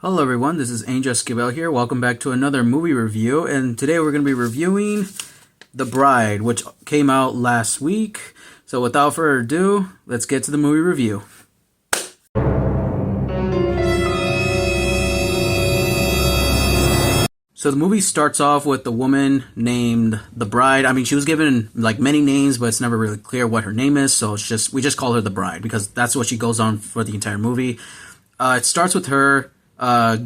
Hello everyone, this is Angel Esquivel here. Welcome back to another movie review, and today we're going to be reviewing The Bride, which came out last week. So without further ado, let's get to the movie review. So the movie starts off with the woman named The Bride. I mean, she was given like many names, but it's never really clear what her name is. So we just call her The Bride because that's what she goes on for the entire movie. It starts with her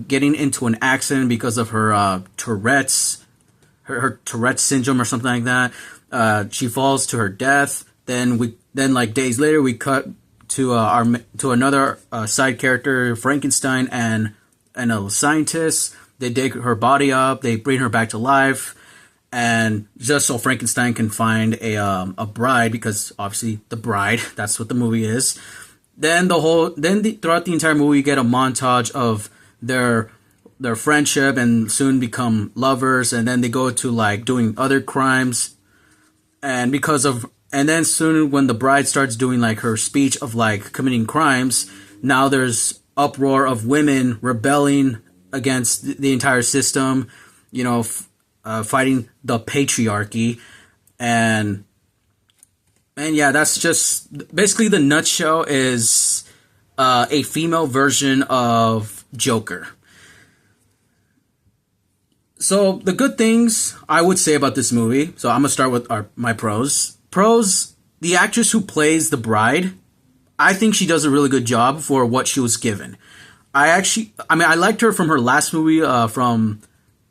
getting into an accident because of her Tourette's, her Tourette's syndrome or something like that. She falls to her death. Then like days later we cut to another side character, Frankenstein and a scientist. They dig her body up. They bring her back to life, and just so Frankenstein can find a bride, because obviously the bride. That's what the movie is. Then throughout the entire movie, you get a montage of their friendship and soon become lovers, and then they go to like doing other crimes, and then soon when the bride starts doing like her speech of like committing crimes, now there's uproar of women rebelling against the entire system, fighting the patriarchy, and yeah, that's just basically the nutshell is a female version of Joker. So the good things I would say about this movie. So I'm gonna start with my pros. Pros: the actress who plays the bride, I think she does a really good job for what she was given. I liked her from her last movie, from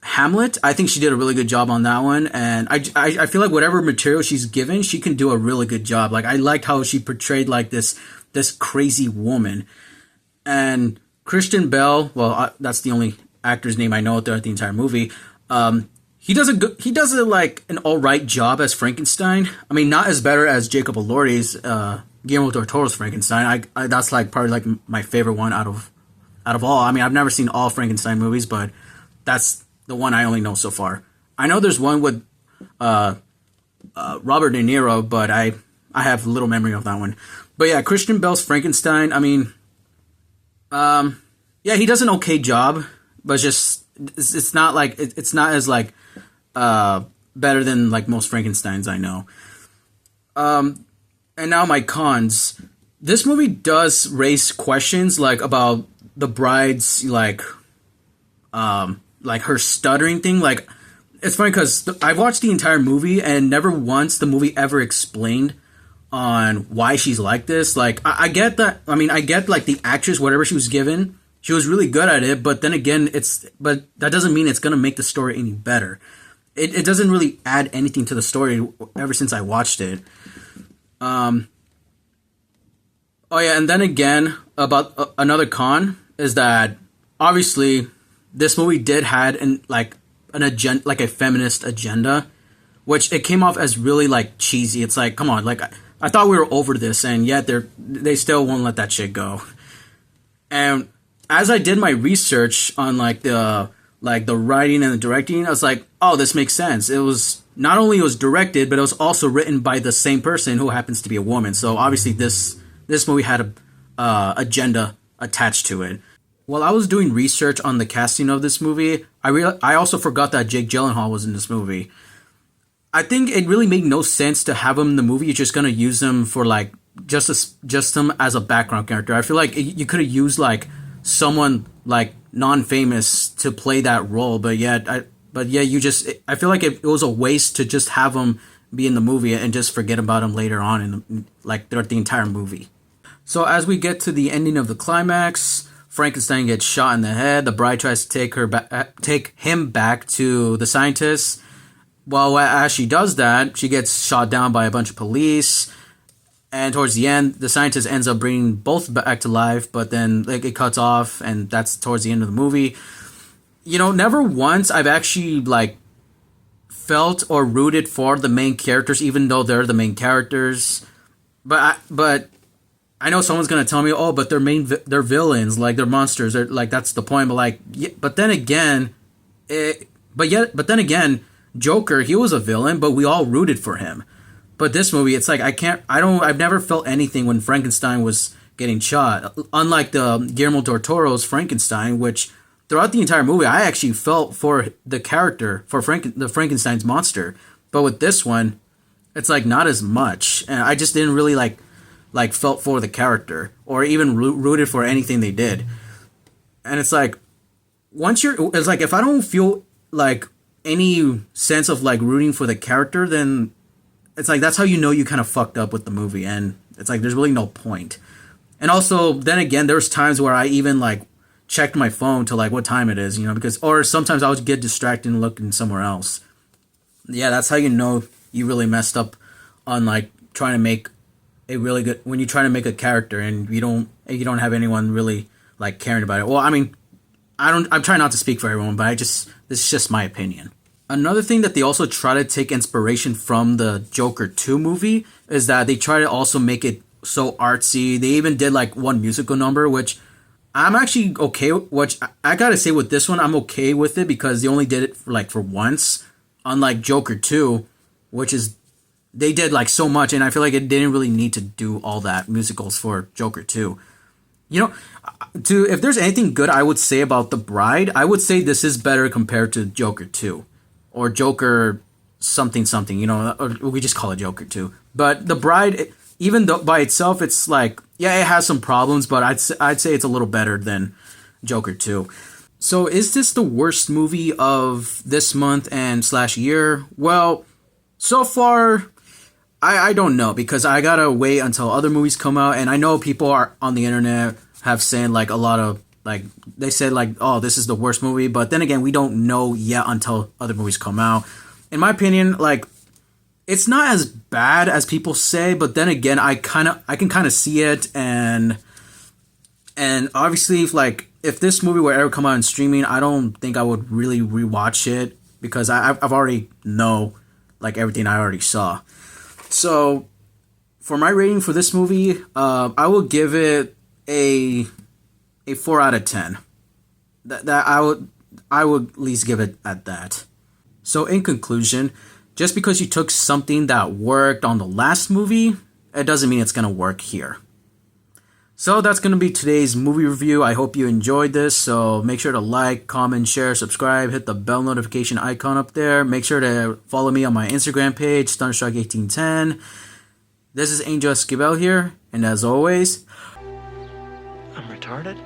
Hamlet. I think she did a really good job on that one, and I feel like whatever material she's given, she can do a really good job. Like, I liked how she portrayed like this crazy woman. And Christian Bale, well, that's the only actor's name I know throughout the entire movie. He does like an all right job as Frankenstein. I mean, not as better as Jacob Elordi's Guillermo del Toro's Frankenstein. I that's like probably like my favorite one out of all. I mean, I've never seen all Frankenstein movies, but that's the one I only know so far. I know there's one with Robert De Niro, but I have little memory of that one. But yeah, Christian Bale's Frankenstein, I mean, yeah, he does an okay job, but it's not like it's not as like better than like most Frankensteins I know. And now my cons. This movie does raise questions like about the bride's like her stuttering thing. Like, it's funny because I've watched the entire movie and never once the movie ever explained on why she's like this. Like, I get that. I mean, I get like the actress, whatever she was given, she was really good at it. But then again, but that doesn't mean it's gonna make the story any better. It doesn't really add anything to the story ever since I watched it. Oh yeah, and then again about another con is that obviously this movie did had an agenda, like a feminist agenda, which it came off as really like cheesy. It's like, come on, like I thought we were over this, and yet they still won't let that shit go. And as I did my research on like the writing and the directing, I was like, oh, this makes sense. It was not only it was directed, but it was also written by the same person who happens to be a woman. So obviously this movie had a agenda attached to it. While I was doing research on the casting of this movie, I also forgot that Jake Gyllenhaal was in this movie. I think it really made no sense to have him in the movie. You're just gonna use him for like just him as a background character. I feel like you could have used like someone like non-famous to play that role, but I feel like it was a waste to just have him be in the movie and just forget about him later on throughout the entire movie. So as we get to the ending of the climax, Frankenstein gets shot in the head. The bride tries to take him back to the scientists. Well, as she does that, she gets shot down by a bunch of police. And towards the end, the scientist ends up bringing both back to life, but then like it cuts off, and that's towards the end of the movie. Never once I've actually like felt or rooted for the main characters, even though they're the main characters. But I know someone's gonna tell me, oh, but they're villains, like they're monsters, they're like that's the point. But like, yeah, but then again, Joker, he was a villain, but we all rooted for him. But this movie, it's like I've never felt anything when Frankenstein was getting shot. Unlike the Guillermo del Toro's Frankenstein, which throughout the entire movie, I actually felt for the character, for the Frankenstein's monster. But with this one, it's like not as much, and I just didn't really like felt for the character or even rooted for anything they did. And it's like it's like if I don't feel like any sense of like rooting for the character, then it's like that's how you know you kind of fucked up with the movie, and it's like there's really no point. And also, then again, there's times where I even like checked my phone to like what time it is, because or sometimes I would get distracted and looking somewhere else. Yeah, that's how you know you really messed up on like trying to make a really good when you try to make a character and you don't have anyone really like caring about it. Well, I mean, I'm trying not to speak for everyone, but this is just my opinion. Another thing that they also try to take inspiration from the Joker 2 movie is that they try to also make it so artsy. They even did like one musical number, which I'm actually okay with, which I gotta say with this one, I'm okay with it because they only did it for once, unlike Joker 2, which is, they did like so much, and I feel like it didn't really need to do all that musicals for Joker 2. If there's anything good I would say about The Bride, I would say this is better compared to Joker 2. Or Joker something, or we just call it Joker 2. But The Bride, even though by itself, it's like, yeah, it has some problems, but I'd say it's a little better than Joker 2. So is this the worst movie of this month and / year? Well, so far, I don't know, because I gotta wait until other movies come out, and I know people are on the internet have saying like a lot of, like, they said like, oh, this is the worst movie, but then again, we don't know yet until other movies come out. In my opinion, like, it's not as bad as people say, but then again, I can kind of see it, and obviously, if this movie were ever come out in streaming, I don't think I would really rewatch it, because I've already know, like, everything I already saw. So, for my rating for this movie, I will give it a 4 out of 10. That I would at least give it at that. So in conclusion, just because you took something that worked on the last movie, it doesn't mean it's gonna work here. So that's gonna be today's movie review. I hope you enjoyed this. So make sure to like, comment, share, subscribe, hit the bell notification icon up there. Make sure to follow me on my Instagram page, Thunderstruck1810. This is Angel Esquivel here, and as always, I'm retarded?